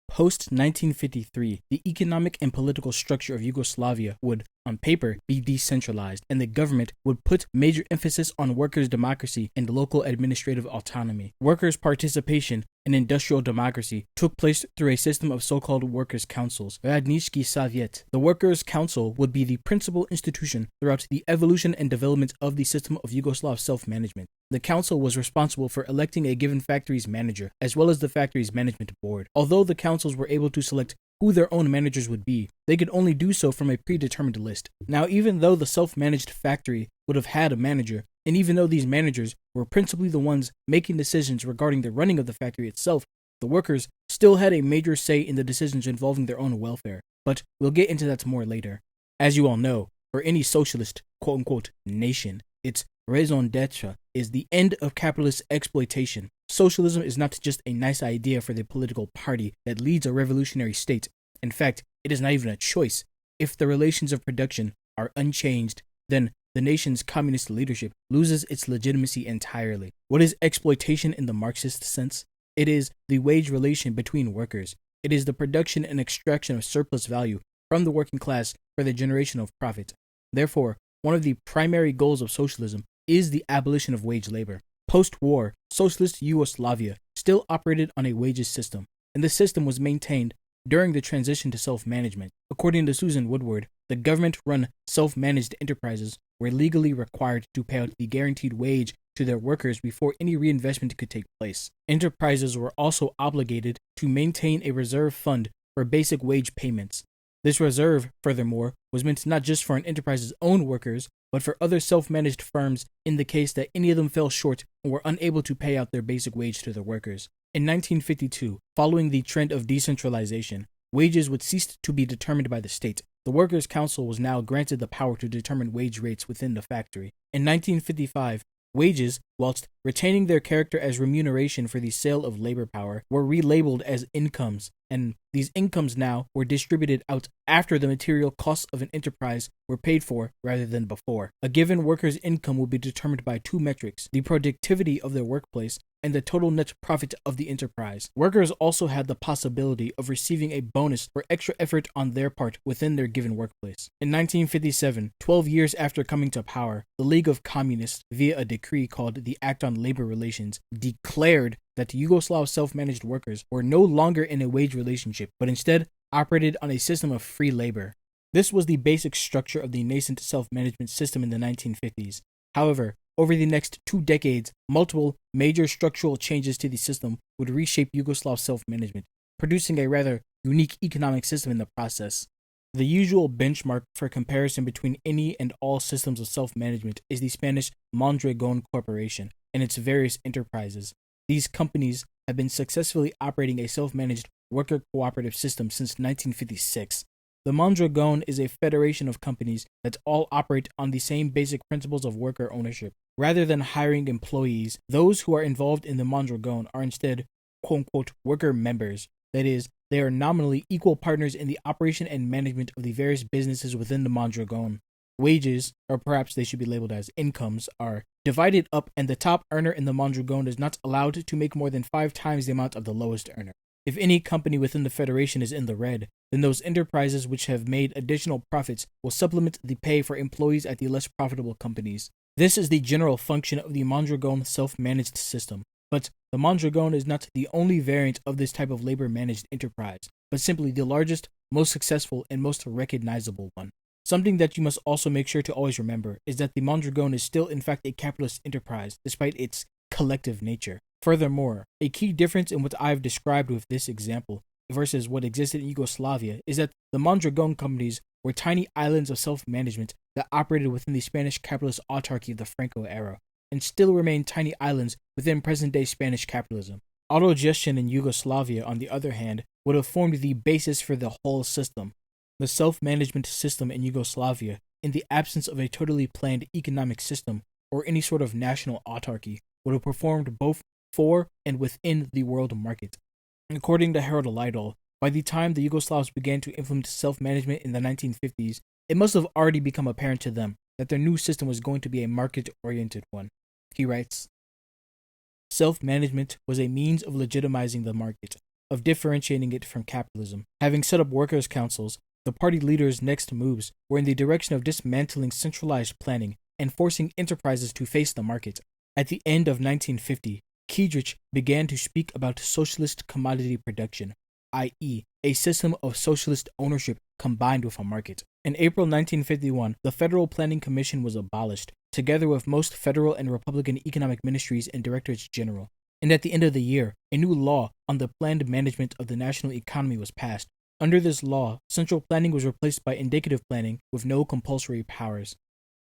Post-1953, the economic and political structure of Yugoslavia would, on paper, be decentralized, and the government would put major emphasis on workers' democracy and local administrative autonomy. Workers' participation in industrial democracy took place through a system of so-called workers' councils, Radnički Savjet. The Workers' Council would be the principal institution throughout the evolution and development of the system of Yugoslav self-management. The council was responsible for electing a given factory's manager, as well as the factory's management board. Although the councils were able to select who their own managers would be, they could only do so from a predetermined list. Now, even though the self-managed factory would have had a manager, and even though these managers were principally the ones making decisions regarding the running of the factory itself, the workers still had a major say in the decisions involving their own welfare. But we'll get into that more later. As you all know, for any socialist, quote-unquote, nation, its raison d'etre is the end of capitalist exploitation. Socialism is not just a nice idea for the political party that leads a revolutionary state. In fact, it is not even a choice. If the relations of production are unchanged, then the nation's communist leadership loses its legitimacy entirely. What is exploitation in the Marxist sense? It is the wage relation between workers. It is the production and extraction of surplus value from the working class for the generation of profit. Therefore, one of the primary goals of socialism is the abolition of wage labor. Post-war, socialist Yugoslavia still operated on a wages system, and the system was maintained during the transition to self-management. According to Susan Woodward, the government-run self-managed enterprises were legally required to pay out the guaranteed wage to their workers before any reinvestment could take place. Enterprises were also obligated to maintain a reserve fund for basic wage payments. This reserve, furthermore, was meant not just for an enterprise's own workers, but for other self-managed firms in the case that any of them fell short or were unable to pay out their basic wage to their workers. In 1952, following the trend of decentralization, wages would cease to be determined by the state. The Workers' Council was now granted the power to determine wage rates within the factory. In 1955, wages, whilst retaining their character as remuneration for the sale of labor power, were relabeled as incomes, and these incomes now were distributed out after the material costs of an enterprise were paid for rather than before. A given worker's income will be determined by two metrics: the productivity of their workplace and the total net profit of the enterprise. Workers also had the possibility of receiving a bonus for extra effort on their part within their given workplace. In 1957, 12 years after coming to power, the League of Communists, via a decree called the Act on Labor Relations, declared that Yugoslav self-managed workers were no longer in a wage relationship, but instead operated on a system of free labor. This was the basic structure of the nascent self-management system in the 1950s. However, over the next 2 decades, multiple major structural changes to the system would reshape Yugoslav self-management, producing a rather unique economic system in the process. The usual benchmark for comparison between any and all systems of self-management is the Spanish Mondragon Corporation and its various enterprises. These companies have been successfully operating a self-managed worker cooperative system since 1956. The Mondragon is a federation of companies that all operate on the same basic principles of worker ownership. Rather than hiring employees, those who are involved in the Mondragon are instead, quote-unquote, worker members. That is, they are nominally equal partners in the operation and management of the various businesses within the Mondragon. Wages, or perhaps they should be labeled as incomes, are divided up, and the top earner in the Mondragon is not allowed to make more than 5 times the amount of the lowest earner. If any company within the federation is in the red, then those enterprises which have made additional profits will supplement the pay for employees at the less profitable companies. This is the general function of the Mondragon self-managed system. But the Mondragon is not the only variant of this type of labor-managed enterprise, but simply the largest, most successful, and most recognizable one. Something that you must also make sure to always remember is that the Mondragon is still in fact a capitalist enterprise, despite its collective nature. Furthermore, a key difference in what I've described with this example versus what existed in Yugoslavia is that the Mondragon companies were tiny islands of self-management that operated within the Spanish capitalist autarky of the Franco era, and still remain tiny islands within present-day Spanish capitalism. Autogestion in Yugoslavia, on the other hand, would have formed the basis for the whole system. The self-management system in Yugoslavia, in the absence of a totally planned economic system or any sort of national autarky, would have performed both for and within the world market. According to Harold Lydall, by the time the Yugoslavs began to implement self-management in the 1950s, it must have already become apparent to them that their new system was going to be a market-oriented one. He writes, "Self-management was a means of legitimizing the market. of differentiating it from capitalism. Having set up workers' councils, the party leaders' next moves were in the direction of dismantling centralized planning and forcing enterprises to face the market. At the end of 1950, Kiedrich began to speak about socialist commodity production, i.e., a system of socialist ownership combined with a market. In April 1951, the Federal Planning Commission was abolished, together with most federal and Republican economic ministries and directorates general. And at the end of the year, a new law on the planned management of the national economy was passed. Under this law, central planning was replaced by indicative planning with no compulsory powers.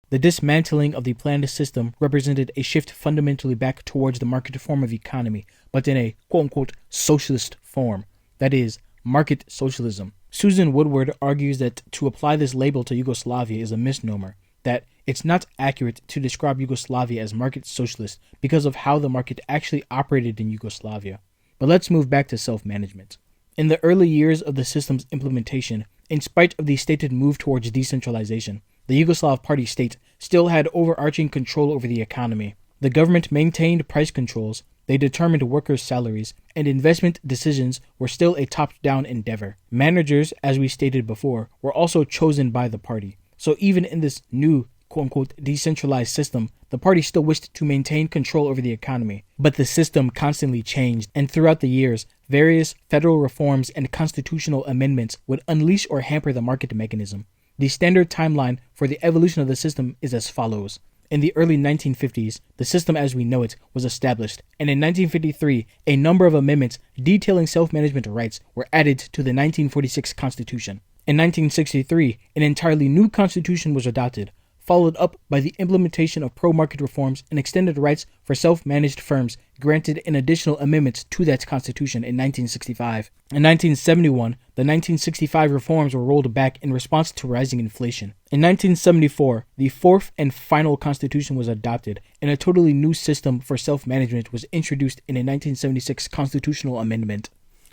The dismantling of the planned system represented a shift fundamentally back towards the market form of economy, but in a quote-unquote socialist form, that is, market socialism. Susan Woodward argues that to apply this label to Yugoslavia is a misnomer, that it's not accurate to describe Yugoslavia as market socialist because of how the market actually operated in Yugoslavia. But let's move back to self-management. In the early years of the system's implementation, in spite of the stated move towards decentralization, the Yugoslav party state still had overarching control over the economy. The government maintained price controls, they determined workers' salaries, and investment decisions were still a top-down endeavor. Managers, as we stated before, were also chosen by the party. So even in this new, quote-unquote, decentralized system, the party still wished to maintain control over the economy. But the system constantly changed, and throughout the years, various federal reforms and constitutional amendments would unleash or hamper the market mechanism. The standard timeline for the evolution of the system is as follows. In the early 1950s, the system as we know it was established, and in 1953, a number of amendments detailing self-management rights were added to the 1946 Constitution. In 1963, an entirely new constitution was adopted, followed up by the implementation of pro-market reforms and extended rights for self-managed firms granted in additional amendments to that constitution in 1965. In 1971, the 1965 reforms were rolled back in response to rising inflation. In 1974, the fourth and final constitution was adopted, and a totally new system for self-management was introduced in a 1976 constitutional amendment.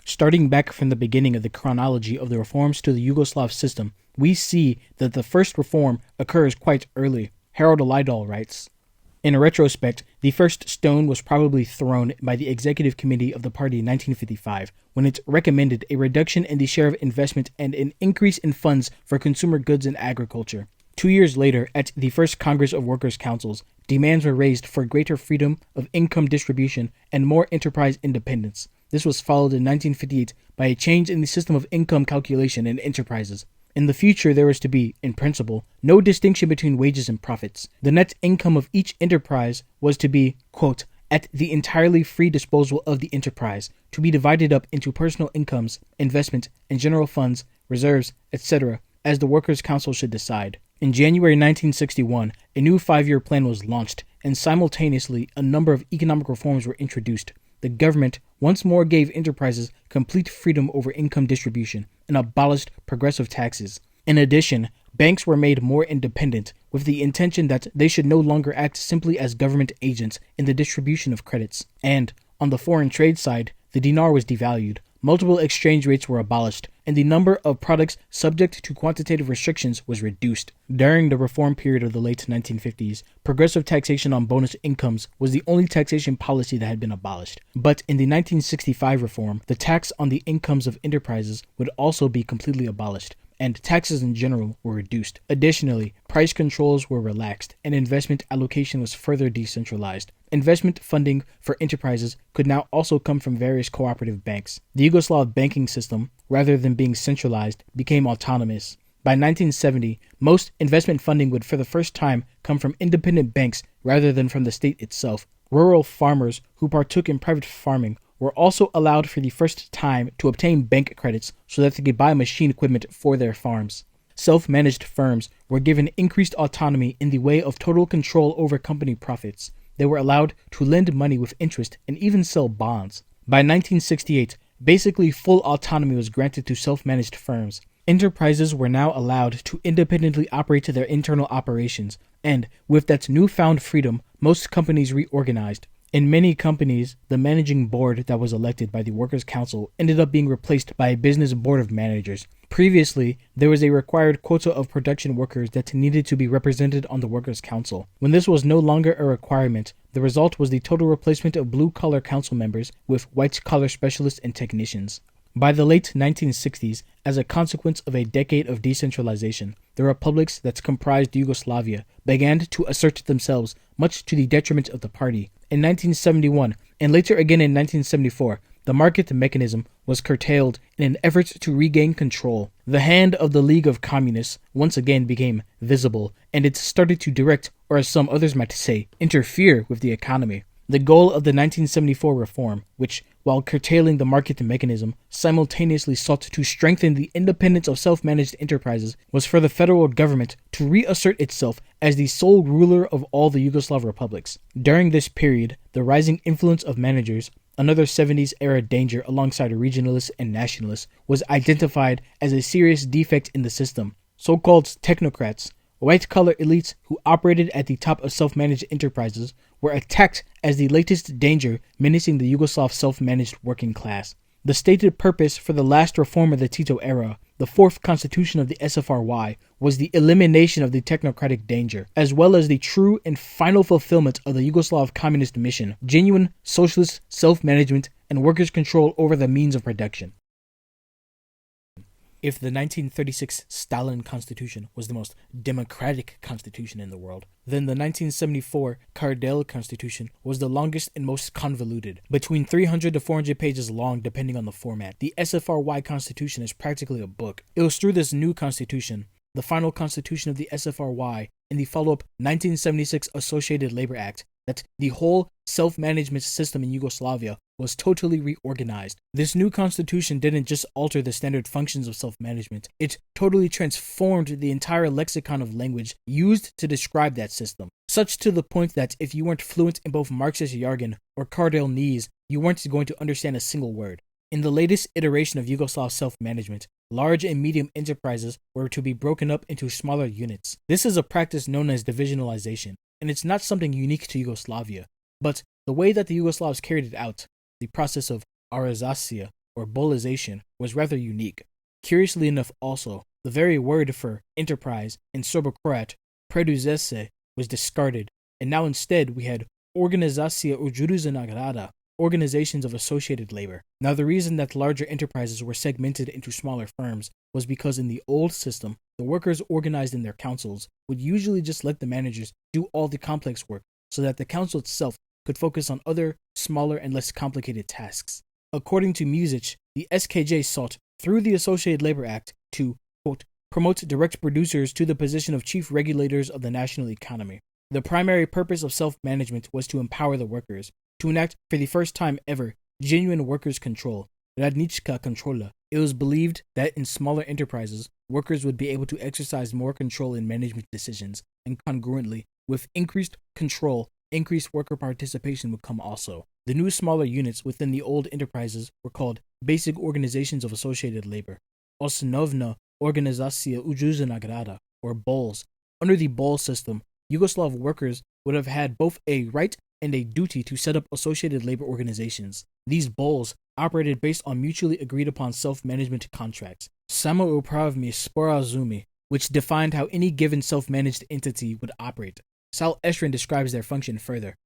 Starting back from the beginning of the chronology of the reforms to the Yugoslav system, we see that the first reform occurs quite early. Harold Lydall writes, "In retrospect, the first stone was probably thrown by the executive committee of the party in 1955, when it recommended a reduction in the share of investment and an increase in funds for consumer goods and agriculture. 2 years later, at the first Congress of Workers' Councils, demands were raised for greater freedom of income distribution and more enterprise independence. This was followed in 1958 by a change in the system of income calculation in enterprises. In the future, there was to be, in principle, no distinction between wages and profits. The net income of each enterprise was to be, quote, at the entirely free disposal of the enterprise, to be divided up into personal incomes, investment, and general funds, reserves, etc., as the Workers' Council should decide. In January 1961, a new 5-year plan was launched, and simultaneously, a number of economic reforms were introduced. The government once more gave enterprises complete freedom over income distribution and abolished progressive taxes. In addition, banks were made more independent, with the intention that they should no longer act simply as government agents in the distribution of credits. And, on the foreign trade side, the dinar was devalued, multiple exchange rates were abolished, and the number of products subject to quantitative restrictions was reduced. During the reform period of the late 1950s, progressive taxation on bonus incomes was the only taxation policy that had been abolished. But in the 1965 reform, the tax on the incomes of enterprises would also be completely abolished, and taxes in general were reduced. Additionally, price controls were relaxed, and investment allocation was further decentralized. Investment funding for enterprises could now also come from various cooperative banks. The Yugoslav banking system, rather than being centralized, became autonomous. By 1970, most investment funding would for the first time come from independent banks rather than from the state itself. Rural farmers who partook in private farming were also allowed for the first time to obtain bank credits so that they could buy machine equipment for their farms. Self-managed firms were given increased autonomy in the way of total control over company profits. They were allowed to lend money with interest and even sell bonds. By 1968, basically full autonomy was granted to self-managed firms. Enterprises were now allowed to independently operate their internal operations, and with that newfound freedom, most companies reorganized. In many companies, the managing board that was elected by the Workers' Council ended up being replaced by a business board of managers. Previously, there was a required quota of production workers that needed to be represented on the Workers' Council. When this was no longer a requirement, the result was the total replacement of blue-collar council members with white-collar specialists and technicians. By the late 1960s, as a consequence of a decade of decentralization, the republics that comprised Yugoslavia began to assert themselves, much to the detriment of the party. In 1971, and later again in 1974, the market mechanism was curtailed in an effort to regain control. The hand of the League of Communists once again became visible, and it started to direct, or as some others might say, interfere with the economy. The goal of the 1974 reform, which, while curtailing the market mechanism, simultaneously sought to strengthen the independence of self-managed enterprises, was for the federal government to reassert itself as the sole ruler of all the Yugoslav republics. During this period, the rising influence of managers, another 70s-era danger alongside regionalists and nationalists, was identified as a serious defect in the system. So-called technocrats, white-collar elites who operated at the top of self-managed enterprises, were attacked as the latest danger menacing the Yugoslav self-managed working class. The stated purpose for the last reform of the Tito era, the fourth constitution of the SFRY, was the elimination of the technocratic danger, as well as the true and final fulfillment of the Yugoslav communist mission, genuine socialist self-management and workers' control over the means of production. If the 1936 Stalin Constitution was the most democratic constitution in the world, then the 1974 Kardelj Constitution was the longest and most convoluted, between 300 to 400 pages long depending on the format. The SFRY Constitution is practically a book. It was through this new constitution, the final constitution of the SFRY, and the follow-up 1976 Associated Labor Act, that the whole self-management system in Yugoslavia was totally reorganized. This new constitution didn't just alter the standard functions of self-management, it totally transformed the entire lexicon of language used to describe that system, such to the point that if you weren't fluent in both Marxist jargon or Kardeljese, you weren't going to understand a single word. In the latest iteration of Yugoslav self-management, large and medium enterprises were to be broken up into smaller units. This is a practice known as divisionalization, and it's not something unique to Yugoslavia, but the way that the Yugoslavs carried it out, the process of arizacija, or bolization, was rather unique. Curiously enough also, the very word for enterprise in Serbo-Croat, preduzeće, was discarded, and now instead we had organizacija udružena rada, organizations of associated labor. Now the reason that larger enterprises were segmented into smaller firms was because in the old system, the workers organized in their councils would usually just let the managers do all the complex work so that the council itself could focus on other, smaller and less complicated tasks. According to Musić, the SKJ sought, through the Associated Labor Act, to, quote, promote direct producers to the position of chief regulators of the national economy. The primary purpose of self-management was to empower the workers, to enact for the first time ever genuine workers' control, radnička kontrola. It was believed that in smaller enterprises, workers would be able to exercise more control in management decisions, and congruently, with increased control, increased worker participation would come also. The new smaller units within the old enterprises were called Basic Organizations of Associated Labor, Osnovna Organizacija udružena rada, or BOLS. Under the BOLS system, Yugoslav workers would have had both a right and a duty to set up associated labor organizations. These BOLS operated based on mutually agreed upon self-management contracts, samoupravni sporazumi, which defined how any given self-managed entity would operate. Sal Estrin describes their function further.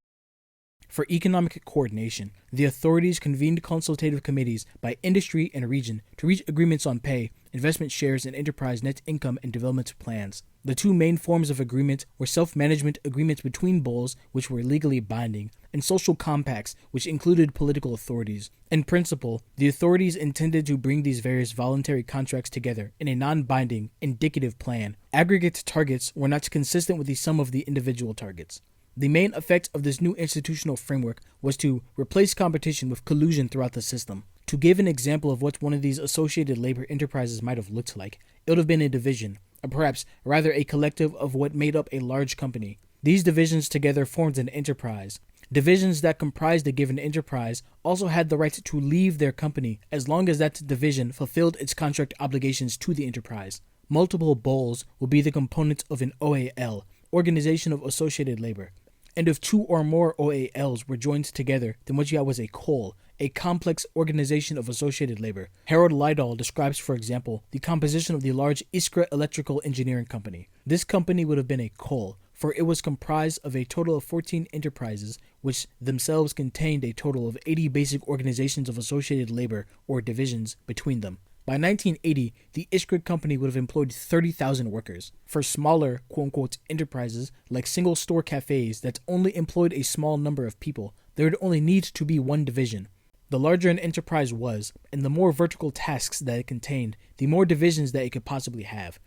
For economic coordination, the authorities convened consultative committees by industry and region to reach agreements on pay, investment shares, and enterprise net income and development plans. The two main forms of agreement were self-management agreements between BOLS, which were legally binding, and social compacts, which included political authorities. In principle, the authorities intended to bring these various voluntary contracts together in a non-binding, indicative plan. Aggregate targets were not consistent with the sum of the individual targets. The main effect of this new institutional framework was to replace competition with collusion throughout the system. To give an example of what one of these associated labor enterprises might have looked like, it would have been a division, or perhaps rather a collective of what made up a large company. These divisions together formed an enterprise. Divisions that comprised a given enterprise also had the right to leave their company as long as that division fulfilled its contract obligations to the enterprise. Multiple BOLs would be the component of an OAL, Organization of Associated Labor. And if two or more OALs were joined together, then what you had was a KOL, a complex organization of associated labor. Harold Lydall describes, for example, the composition of the large Iskra Electrical Engineering Company. This company would have been a coal, for it was comprised of a total of 14 enterprises, which themselves contained a total of 80 basic organizations of associated labor or divisions between them. By 1980, the Iskra company would have employed 30,000 workers. For smaller, quote-unquote, enterprises like single-store cafes that only employed a small number of people, there would only need to be one division. The larger an enterprise was, and the more vertical tasks that it contained, the more divisions that it could possibly have.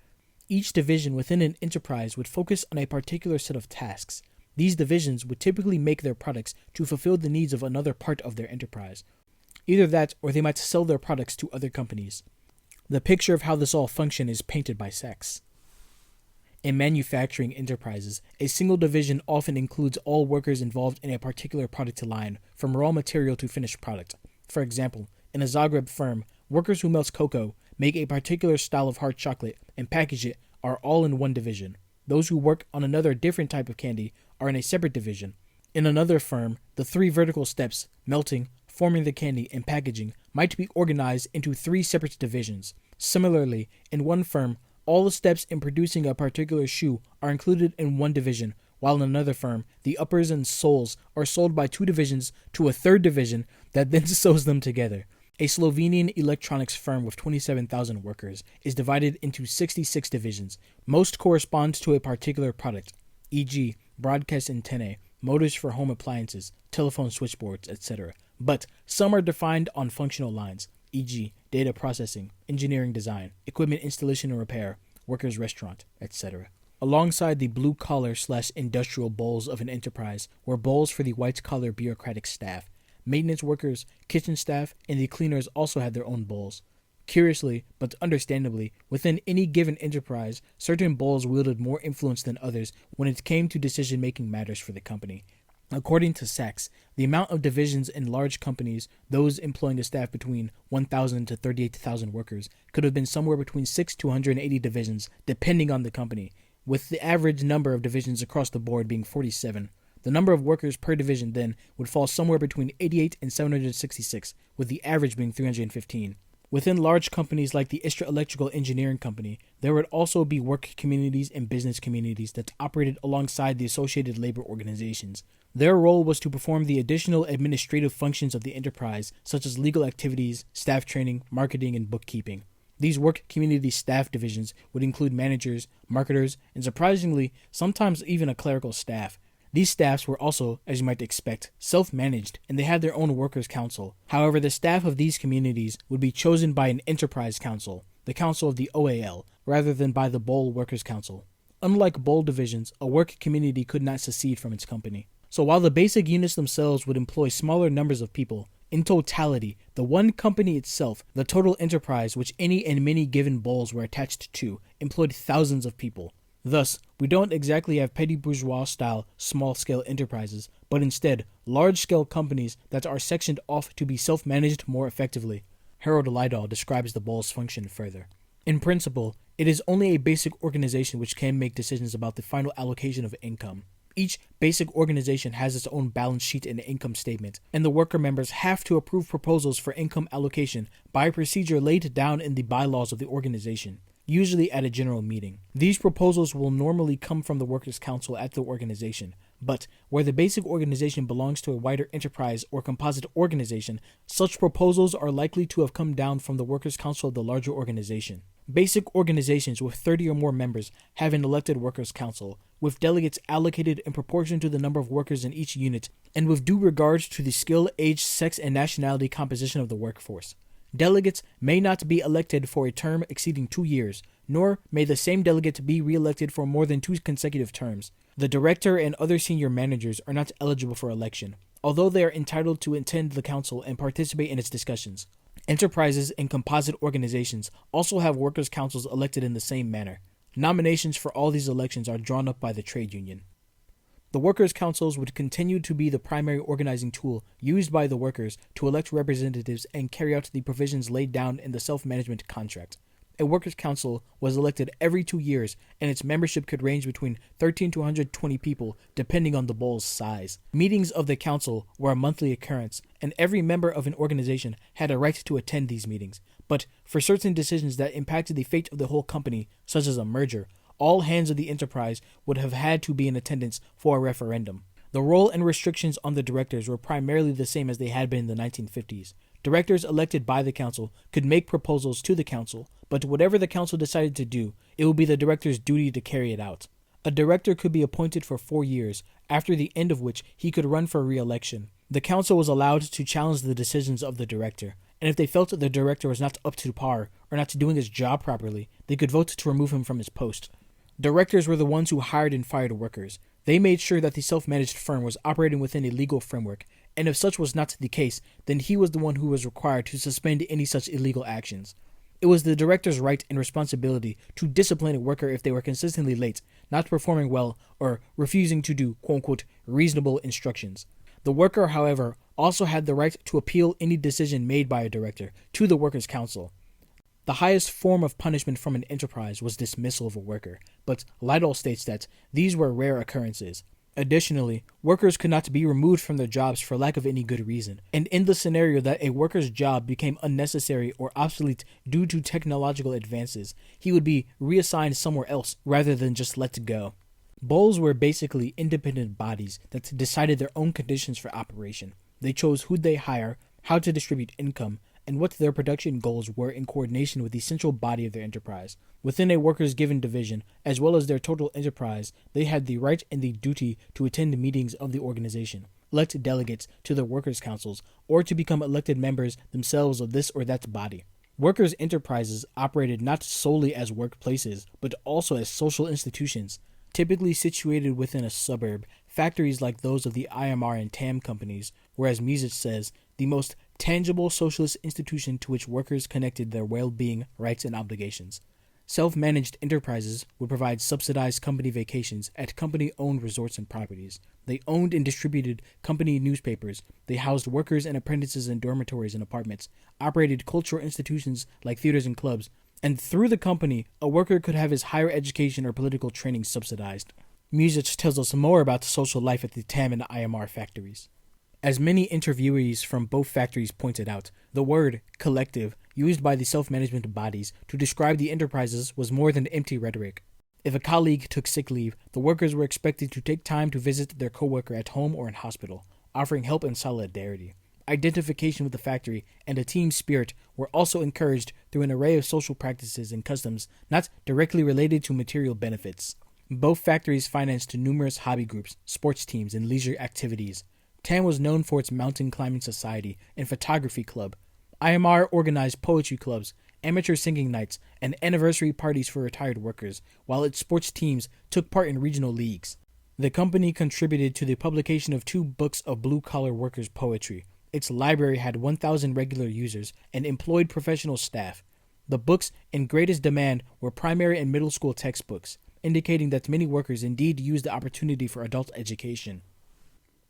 Each division within an enterprise would focus on a particular set of tasks. These divisions would typically make their products to fulfill the needs of another part of their enterprise. Either that, or they might sell their products to other companies. The picture of how this all functioned is painted by Sachs. In manufacturing enterprises, a single division often includes all workers involved in a particular product line, from raw material to finished product. For example, in a Zagreb firm, workers who melt cocoa, make a particular style of hard chocolate, and package it are all in one division. Those who work on another different type of candy are in a separate division. In another firm, the three vertical steps, melting, forming the candy, and packaging, might be organized into three separate divisions. Similarly, in one firm, all the steps in producing a particular shoe are included in one division, while in another firm, the uppers and soles are sold by two divisions to a third division that then sews them together. A Slovenian electronics firm with 27,000 workers is divided into 66 divisions. Most correspond to a particular product, e.g., broadcast antennae, motors for home appliances, telephone switchboards, etc. But some are defined on functional lines, e.g., data processing, engineering design, equipment installation and repair, workers' restaurant, etc. Alongside the blue-collar/industrial bowls of an enterprise were bowls for the white-collar bureaucratic staff. Maintenance workers, kitchen staff, and the cleaners also had their own bowls. Curiously, but understandably, within any given enterprise, certain bowls wielded more influence than others when it came to decision-making matters for the company. According to Sachs, the amount of divisions in large companies, those employing a staff between 1,000 to 38,000 workers, could have been somewhere between 6 to 180 divisions, depending on the company, with the average number of divisions across the board being 47. The number of workers per division then would fall somewhere between 88 and 766, with the average being 315. Within large companies like the Iskra Electrical Engineering Company, there would also be work communities and business communities that operated alongside the associated labor organizations. Their role was to perform the additional administrative functions of the enterprise, such as legal activities, staff training, marketing, and bookkeeping. These work community staff divisions would include managers, marketers, and surprisingly, sometimes even a clerical staff. These staffs were also, as you might expect, self-managed, and they had their own workers' council. However, the staff of these communities would be chosen by an enterprise council, the council of the OAL, rather than by the Bowl Workers' Council. Unlike Bowl divisions, a work community could not secede from its company. So while the basic units themselves would employ smaller numbers of people, in totality, the one company itself, the total enterprise which any and many given bowls were attached to, employed thousands of people. Thus, we don't exactly have petty bourgeois-style small-scale enterprises, but instead large-scale companies that are sectioned off to be self-managed more effectively. Harold Lydall describes the bowl's function further. In principle, it is only a basic organization which can make decisions about the final allocation of income. Each basic organization has its own balance sheet and income statement, and the worker members have to approve proposals for income allocation by a procedure laid down in the bylaws of the organization, usually at a general meeting. These proposals will normally come from the Workers' Council at the organization, but where the basic organization belongs to a wider enterprise or composite organization, such proposals are likely to have come down from the Workers' Council of the larger organization. Basic organizations with 30 or more members have an elected Workers' Council, with delegates allocated in proportion to the number of workers in each unit, and with due regard to the skill, age, sex, and nationality composition of the workforce. Delegates may not be elected for a term exceeding 2 years, nor may the same delegate be re-elected for more than 2 consecutive terms. The director and other senior managers are not eligible for election, although they are entitled to attend the council and participate in its discussions. Enterprises and composite organizations also have workers' councils elected in the same manner. Nominations for all these elections are drawn up by the trade union. The workers' councils would continue to be the primary organizing tool used by the workers to elect representatives and carry out the provisions laid down in the self-management contract. A workers' council was elected every 2 years, and its membership could range between 13 to 120 people, depending on the boll's size. Meetings of the council were a monthly occurrence, and every member of an organization had a right to attend these meetings. But for certain decisions that impacted the fate of the whole company, such as a merger, all hands of the enterprise would have had to be in attendance for a referendum. The role and restrictions on the directors were primarily the same as they had been in the 1950s. Directors elected by the council could make proposals to the council, but whatever the council decided to do, it would be the director's duty to carry it out. A director could be appointed for 4 years, after the end of which he could run for re-election. The council was allowed to challenge the decisions of the director, and if they felt that the director was not up to par or not doing his job properly, they could vote to remove him from his post. Directors were the ones who hired and fired workers. They made sure that the self-managed firm was operating within a legal framework, and if such was not the case, then he was the one who was required to suspend any such illegal actions. It was the director's right and responsibility to discipline a worker if they were consistently late, not performing well, or refusing to do quote-unquote reasonable instructions. The worker, however, also had the right to appeal any decision made by a director to the workers' council. The highest form of punishment from an enterprise was dismissal of a worker, but Lydall states that these were rare occurrences. Additionally, workers could not be removed from their jobs for lack of any good reason, and in the scenario that a worker's job became unnecessary or obsolete due to technological advances, he would be reassigned somewhere else rather than just let go. Bolls were basically independent bodies that decided their own conditions for operation. They chose who they hire, how to distribute income, and what their production goals were in coordination with the central body of their enterprise. Within a worker's given division, as well as their total enterprise, they had the right and the duty to attend meetings of the organization, elect delegates to their workers' councils, or to become elected members themselves of this or that body. Workers' enterprises operated not solely as workplaces, but also as social institutions. Typically situated within a suburb, factories like those of the IMR and TAM companies, whereas Musić says, the most tangible socialist institution to which workers connected their well-being, rights, and obligations. Self-managed enterprises would provide subsidized company vacations at company-owned resorts and properties. They owned and distributed company newspapers. They housed workers and apprentices in dormitories and apartments, operated cultural institutions like theaters and clubs, and through the company, a worker could have his higher education or political training subsidized. Musić tells us more about the social life at the TAM and IMR factories. As many interviewees from both factories pointed out, the word collective used by the self-management bodies to describe the enterprises was more than empty rhetoric. If a colleague took sick leave, the workers were expected to take time to visit their coworker at home or in hospital, offering help and solidarity. Identification with the factory and a team spirit were also encouraged through an array of social practices and customs not directly related to material benefits. Both factories financed numerous hobby groups, sports teams, and leisure activities. TAM was known for its mountain climbing society and photography club. IMR organized poetry clubs, amateur singing nights, and anniversary parties for retired workers, while its sports teams took part in regional leagues. The company contributed to the publication of 2 books of blue-collar workers' poetry. Its library had 1,000 regular users and employed professional staff. The books in greatest demand were primary and middle school textbooks, indicating that many workers indeed used the opportunity for adult education.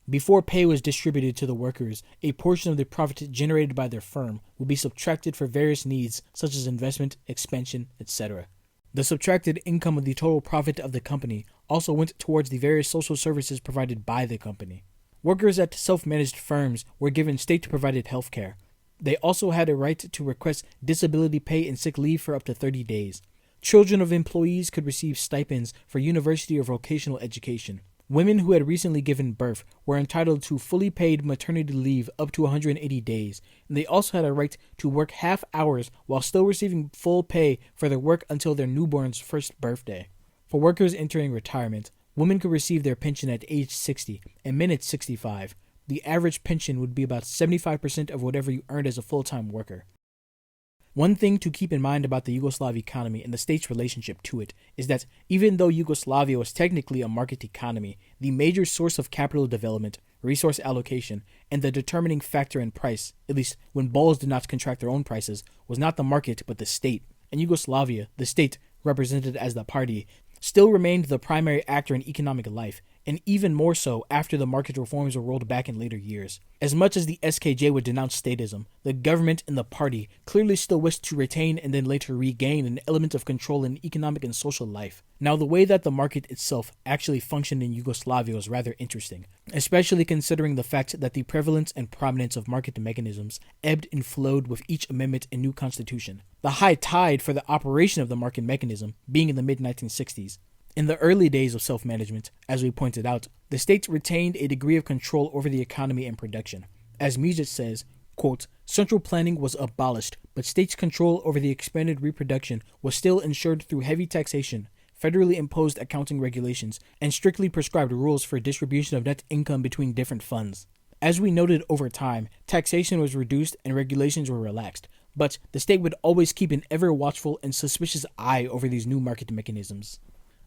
Before pay was distributed to the workers, a portion of the profit generated by their firm would be subtracted for various needs such as investment, expansion, etc. The subtracted income of the total profit of the company also went towards the various social services provided by the company. Workers at self-managed firms were given state-provided health care. They also had a right to request disability pay and sick leave for up to 30 days. Children of employees could receive stipends for university or vocational education. Women who had recently given birth were entitled to fully paid maternity leave up to 180 days, and they also had a right to work half hours while still receiving full pay for their work until their newborn's first birthday. For workers entering retirement, women could receive their pension at age 60 and men at 65. The average pension would be about 75% of whatever you earned as a full-time worker. One thing to keep in mind about the Yugoslav economy and the state's relationship to it is that even though Yugoslavia was technically a market economy, the major source of capital development, resource allocation, and the determining factor in price, at least when balls did not contract their own prices, was not the market but the state. In Yugoslavia, the state, represented as the party, still remained the primary actor in economic life, and even more so after the market reforms were rolled back in later years. As much as the SKJ would denounce statism, the government and the party clearly still wished to retain and then later regain an element of control in economic and social life. Now, the way that the market itself actually functioned in Yugoslavia was rather interesting, especially considering the fact that the prevalence and prominence of market mechanisms ebbed and flowed with each amendment and new constitution. The high tide for the operation of the market mechanism being in the mid-1960s. In the early days of self-management, as we pointed out, the states retained a degree of control over the economy and production. As Musić says, quote, "Central planning was abolished, but states' control over the expanded reproduction was still ensured through heavy taxation, federally imposed accounting regulations, and strictly prescribed rules for distribution of net income between different funds. As we noted over time, taxation was reduced and regulations were relaxed, but the state would always keep an ever-watchful and suspicious eye over these new market mechanisms."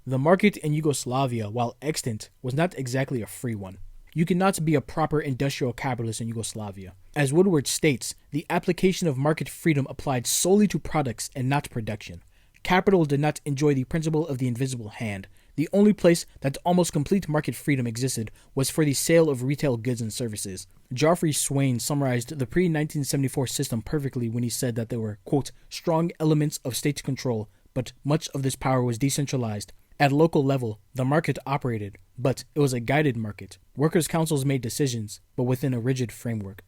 The market in Yugoslavia, while extant, was not exactly a free one. You cannot be a proper industrial capitalist in Yugoslavia. As Woodward states, the application of market freedom applied solely to products and not production. Capital did not enjoy the principle of the invisible hand. The only place that almost complete market freedom existed was for the sale of retail goods and services. Geoffrey Swain summarized the pre-1974 system perfectly when he said that there were, quote, "strong elements of state control, but much of this power was decentralized. At local level, the market operated, but it was a guided market. Workers' councils made decisions, but within a rigid framework."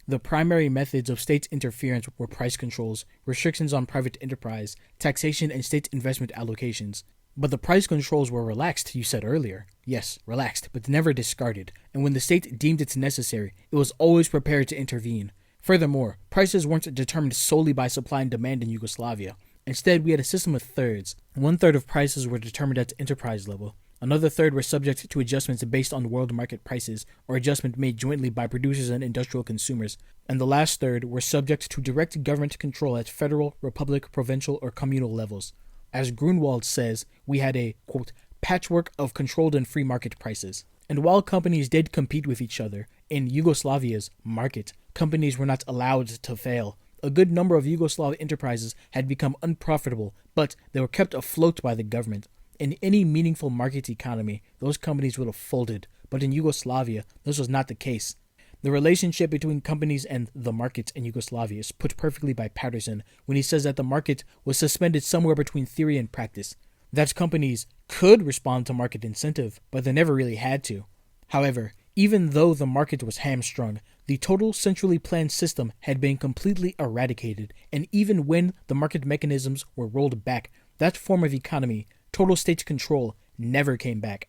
The primary methods of state interference were price controls, restrictions on private enterprise, taxation, and state investment allocations. But the price controls were relaxed, you said earlier. Yes, relaxed, but never discarded, and when the state deemed it necessary, it was always prepared to intervene. Furthermore, prices weren't determined solely by supply and demand in Yugoslavia. Instead, we had a system of thirds. 1/3 of prices were determined at enterprise level. Another third were subject to adjustments based on world market prices, or adjustment made jointly by producers and industrial consumers. And the last third were subject to direct government control at federal, republic, provincial, or communal levels. As Grunwald says, we had a, quote, "patchwork of controlled and free market prices." And while companies did compete with each other, in Yugoslavia's market, companies were not allowed to fail. A good number of Yugoslav enterprises had become unprofitable, but they were kept afloat by the government. In any meaningful market economy, those companies would have folded, but in Yugoslavia, this was not the case. The relationship between companies and the market in Yugoslavia is put perfectly by Patterson when he says that the market was suspended somewhere between theory and practice. That companies could respond to market incentive, but they never really had to. However, even though the market was hamstrung, the total centrally planned system had been completely eradicated, and even when the market mechanisms were rolled back, that form of economy, total state control, never came back.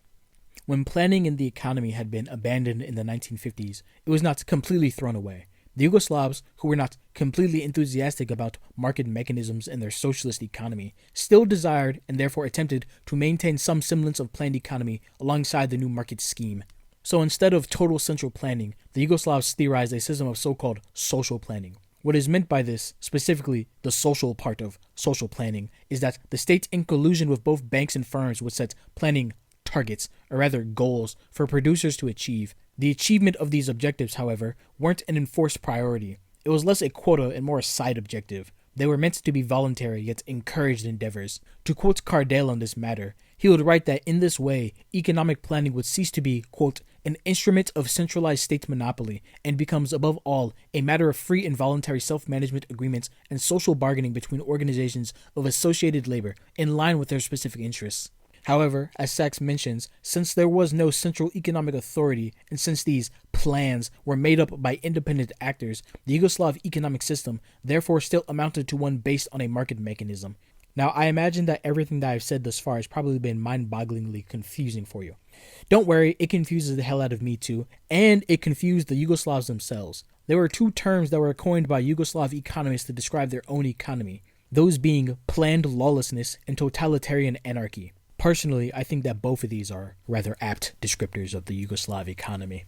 When planning in the economy had been abandoned in the 1950s, it was not completely thrown away. The Yugoslavs, who were not completely enthusiastic about market mechanisms in their socialist economy, still desired and therefore attempted to maintain some semblance of planned economy alongside the new market scheme. So instead of total central planning, the Yugoslavs theorized a system of so-called social planning. What is meant by this, specifically the social part of social planning, is that the state in collusion with both banks and firms would set planning targets, or rather goals, for producers to achieve. The achievement of these objectives, however, weren't an enforced priority. It was less a quota and more a side objective. They were meant to be voluntary yet encouraged endeavors. To quote Kardelj on this matter, he would write that in this way, economic planning would cease to be, quote, "an instrument of centralized state monopoly and becomes above all a matter of free and voluntary self-management agreements and social bargaining between organizations of associated labor in line with their specific interests." However, as Sachs mentions, since there was no central economic authority and since these plans were made up by independent actors, the Yugoslav economic system therefore still amounted to one based on a market mechanism. Now, I imagine that everything that I've said thus far has probably been mind-bogglingly confusing for you. Don't worry, it confuses the hell out of me too, and it confused the Yugoslavs themselves. There were two terms that were coined by Yugoslav economists to describe their own economy, those being planned lawlessness and totalitarian anarchy. Personally, I think that both of these are rather apt descriptors of the Yugoslav economy.